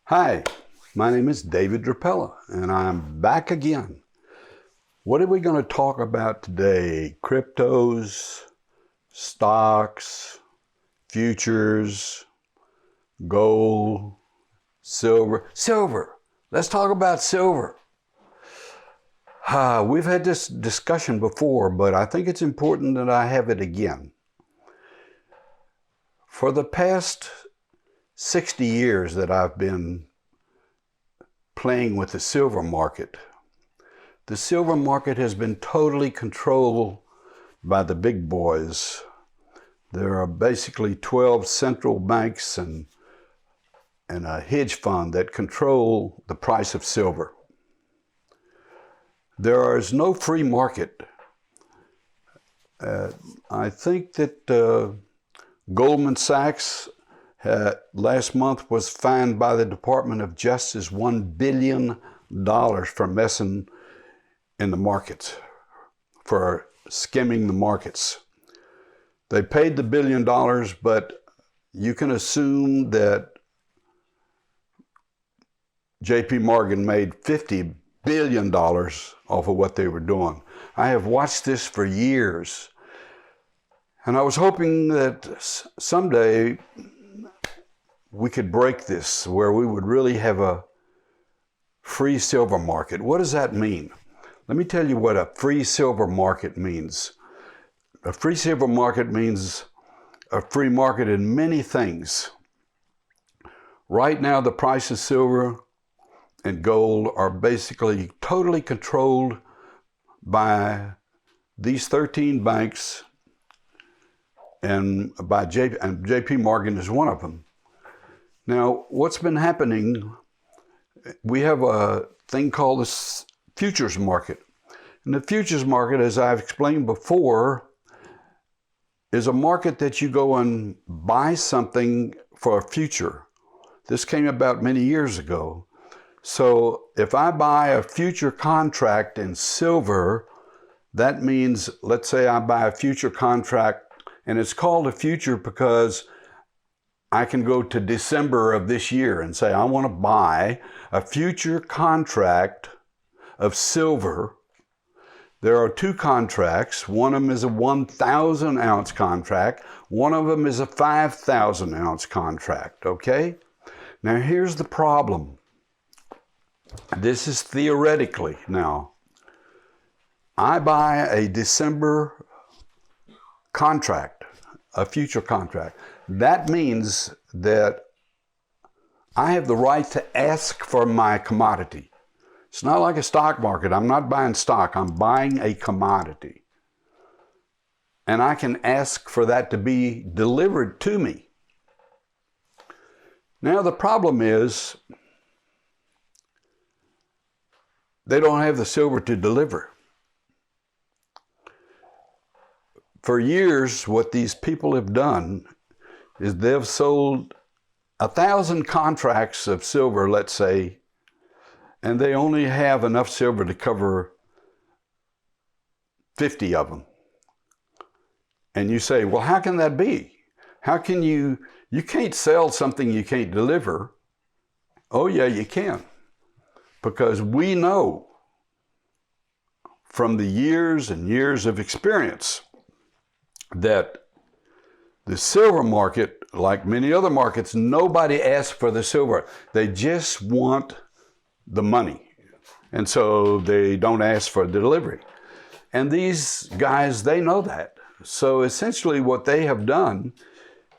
Hi, my name is David Drapela, and I'm back again. What are we going to talk about today? Cryptos, stocks, futures, gold, silver. Silver! Let's talk about silver. We've had this discussion before, but I think it's important that I have it again. For the past 60 years that I've been playing with the silver market has been totally controlled by the big boys. There are basically 12 central banks and a hedge fund that control the price of silver. There is no free market. I think that Goldman Sachs last month was fined by the Department of Justice $1 billion for messing in the markets, for skimming the markets. They paid the $1 billion, but you can assume that JP Morgan made $50 billion off of what they were doing. I have watched this for years, and I was hoping that someday we could break this, where we would really have a free silver market. What does that mean? Let me tell you what a free silver market means. A free silver market means a free market in many things. Right now, the price of silver and gold are basically totally controlled by these 13 banks, and JP Morgan is one of them. Now, what's been happening, we have a thing called the futures market. And the futures market, as I've explained before, is a market that you go and buy something for a future. This came about many years ago. So if I buy a future contract in silver, that means, let's say I buy a future contract, and it's called a future because I can go to December of this year and say, I want to buy a future contract of silver. There are two contracts. One of them is a 1,000 ounce contract. One of them is a 5,000 ounce contract, okay? Now here's the problem. This is theoretically now. I buy a December contract, a future contract. That means that I have the right to ask for my commodity. It's not like a stock market. I'm not buying stock. I'm buying a commodity. And I can ask for that to be delivered to me. Now the problem is they don't have the silver to deliver. For years, what these people have done is they've sold 1,000 contracts of silver, let's say, and they only have enough silver to cover 50 of them. And you say, well, how can that be? How can you can't sell something you can't deliver. Oh yeah, you can. Because we know from the years and years of experience that the silver market, like many other markets, nobody asks for the silver. They just want the money. And so they don't ask for delivery. And these guys, they know that. So essentially what they have done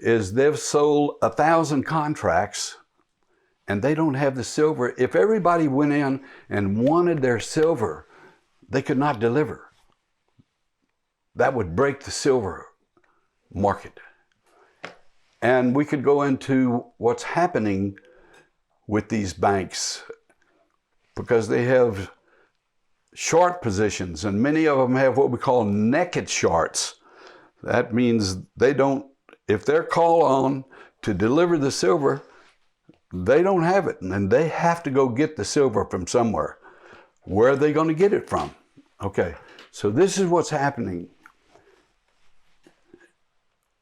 is they've sold 1,000 contracts and they don't have the silver. If everybody went in and wanted their silver, they could not deliver. That would break the silver market. And we could go into what's happening with these banks because they have short positions, and many of them have what we call naked shorts. That means they don't, if they're called on to deliver the silver, they don't have it, and they have to go get the silver from somewhere. Where are they going to get it from? Okay, so this is what's happening.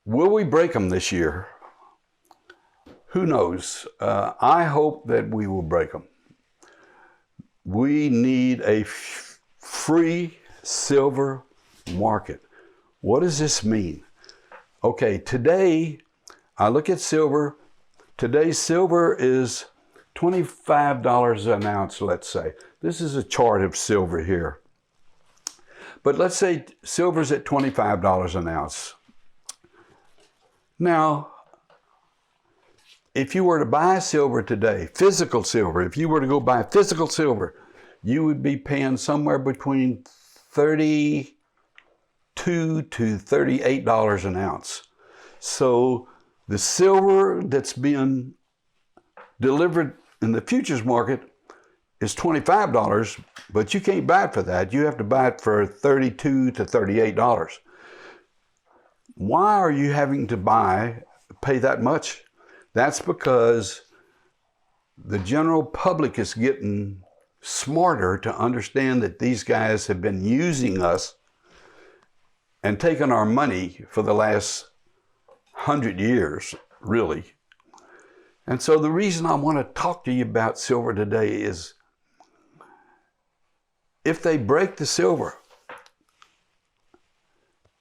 Will we break them this year? who knows? I hope that we will break them. We need a free silver market. What does this mean? Okay, today, I look at silver. Today, silver is $25 an ounce, let's say. This is a chart of silver here. But let's say silver's at $25 an ounce. Now, if you were to buy silver today, physical silver, if you were to go buy physical silver, you would be paying somewhere between $32 to $38 an ounce. So the silver that's being delivered in the futures market is $25, but you can't buy it for that. You have to buy it for $32 to $38. Why are you having to pay that much? That's because the general public is getting smarter to understand that these guys have been using us and taking our money for the last 100 years, really. And so the reason I want to talk to you about silver today is if they break the silver,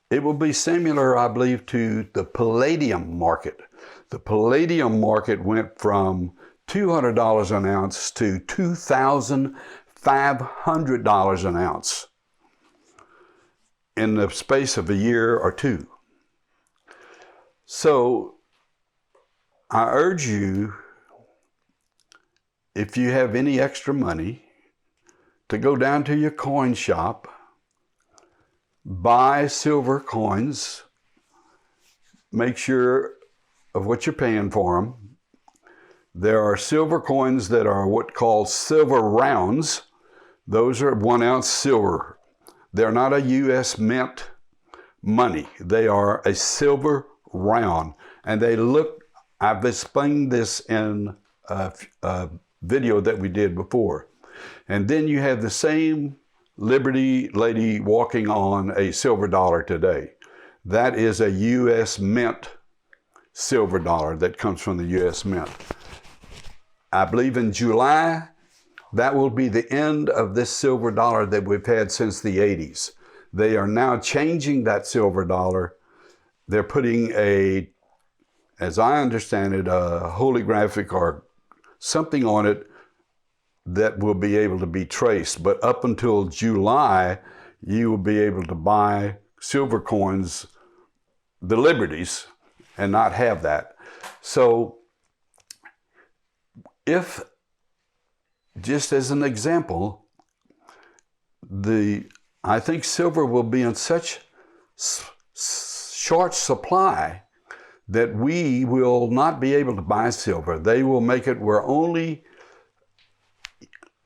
it will be similar, I believe, to the palladium market. The palladium market went from $200 an ounce to $2,500 an ounce in the space of a year or two. So I urge you, if you have any extra money, to go down to your coin shop, buy silver coins, make sure of what you're paying for them. There are silver coins that are what called silver rounds. Those are 1 ounce silver. They're not a U.S. Mint money. They are a silver round. And they look, I've explained this in a video that we did before. And then you have the same Liberty lady walking on a silver dollar today. That is a U.S. Mint silver dollar that comes from the U.S. Mint. I believe in July, that will be the end of this silver dollar that we've had since the 80s. They are now changing that silver dollar. They're putting as I understand it, a holographic or something on it that will be able to be traced. But up until July, you will be able to buy silver coins, the Liberties, and not have that. So if, just as an example, I think silver will be in such short supply that we will not be able to buy silver. They will make it where only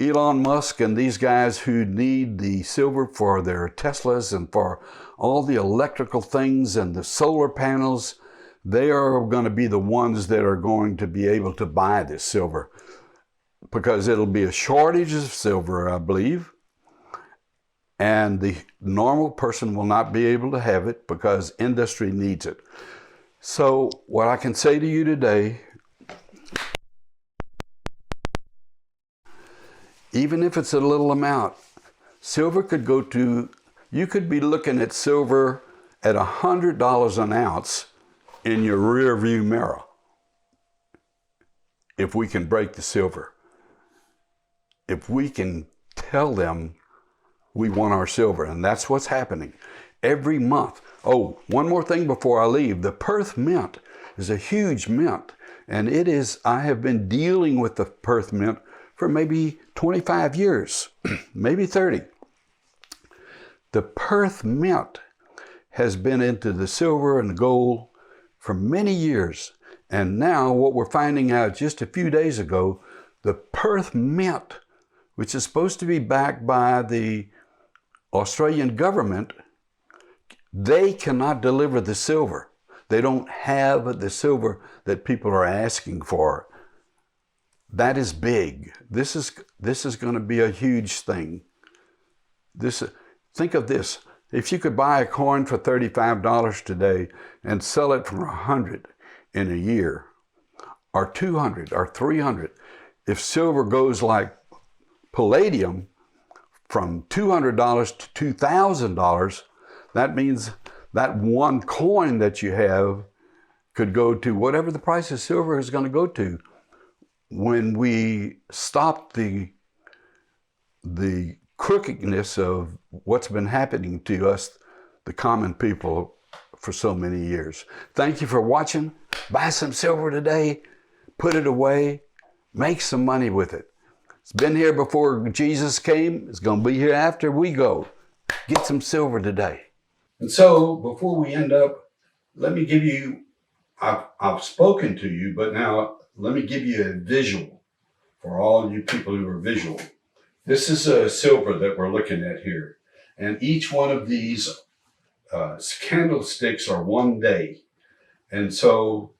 Elon Musk and these guys who need the silver for their Teslas and for all the electrical things and the solar panels, they are going to be the ones that are going to be able to buy this silver, because it'll be a shortage of silver, I believe, and the normal person will not be able to have it because industry needs it. So what I can say to you today, even if it's a little amount, silver could go to, you could be looking at silver at $100 an ounce in your rear view mirror if we can break the silver. If we can tell them we want our silver, and that's what's happening every month. Oh, one more thing before I leave. The Perth Mint is a huge mint, and I have been dealing with the Perth Mint for maybe 25 years, maybe 30. The Perth Mint has been into the silver and the gold for many years. And now what we're finding out just a few days ago, the Perth Mint, which is supposed to be backed by the Australian government, they cannot deliver the silver. They don't have the silver that people are asking for. That is big. This is going to be a huge thing. Think of this. If you could buy a coin for $35 today and sell it for $100 in a year, or 200 or 300. If silver goes like palladium from $200 to $2,000, that means that one coin that you have could go to whatever the price of silver is going to go to. When we stop the crookedness of what's been happening to us, the common people, for so many years. Thank you for watching. Buy some silver today, put it away, make some money with it. It's been here before Jesus came. It's going to be here after we go. Get some silver today. And so, before we end up, let me give you, I've spoken to you, but now let me give you a visual for all you people who are visual. This is a silver that we're looking at here. And each one of these candlesticks are 1 day. And so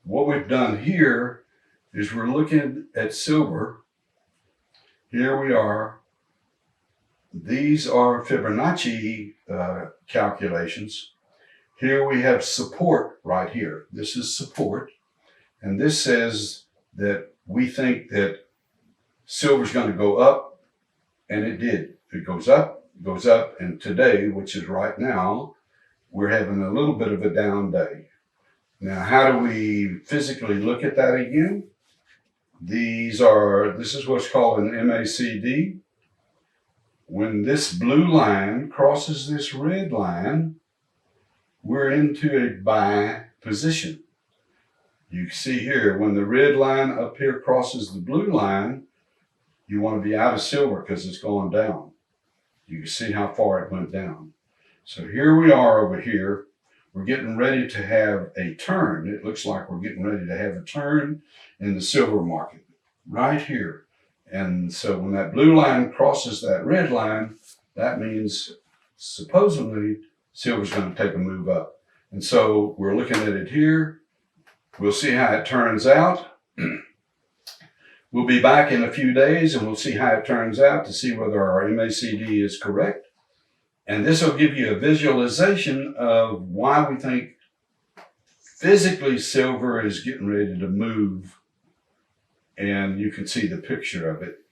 what we've done here is we're looking at silver. Here we are. These are Fibonacci calculations. Here we have support right here. This is support. And this says that we think that silver's going to go up, and it did. It goes up, and today, which is right now, we're having a little bit of a down day. Now, how do we physically look at that again? This is what's called an MACD. When this blue line crosses this red line, we're into a buy position. You see here, when the red line up here crosses the blue line, you want to be out of silver because it's going down. You can see how far it went down. So here we are over here. We're getting ready to have a turn. It looks like we're getting ready to have a turn in the silver market right here. And so when that blue line crosses that red line, that means supposedly silver's going to take a move up. And so we're looking at it here. We'll see how it turns out. We'll be back in a few days and we'll see how it turns out to see whether our MACD is correct. And this will give you a visualization of why we think physically silver is getting ready to move. And you can see the picture of it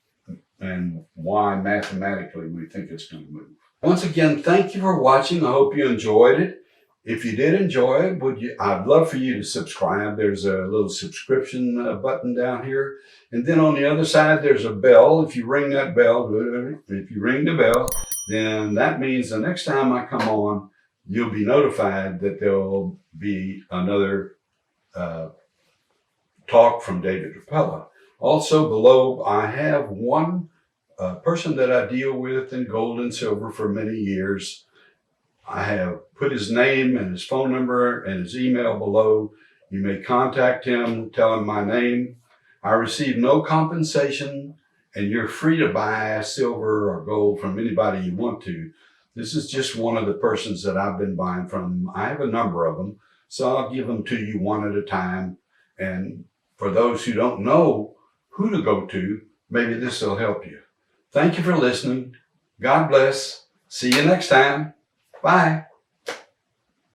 and why mathematically we think it's going to move. Once again, thank you for watching. I hope you enjoyed it. If you did enjoy it, I'd love for you to subscribe. There's a little subscription button down here. And then on the other side, there's a bell. If you ring that bell, then that means the next time I come on, you'll be notified that there'll be another talk from David Drapela. Also below, I have one person that I deal with in gold and silver for many years. I have put his name and his phone number and his email below. You may contact him, tell him my name. I receive no compensation, and you're free to buy silver or gold from anybody you want to. This is just one of the persons that I've been buying from. I have a number of them, so I'll give them to you one at a time. And for those who don't know who to go to, maybe this will help you. Thank you for listening. God bless. See you next time. Bye.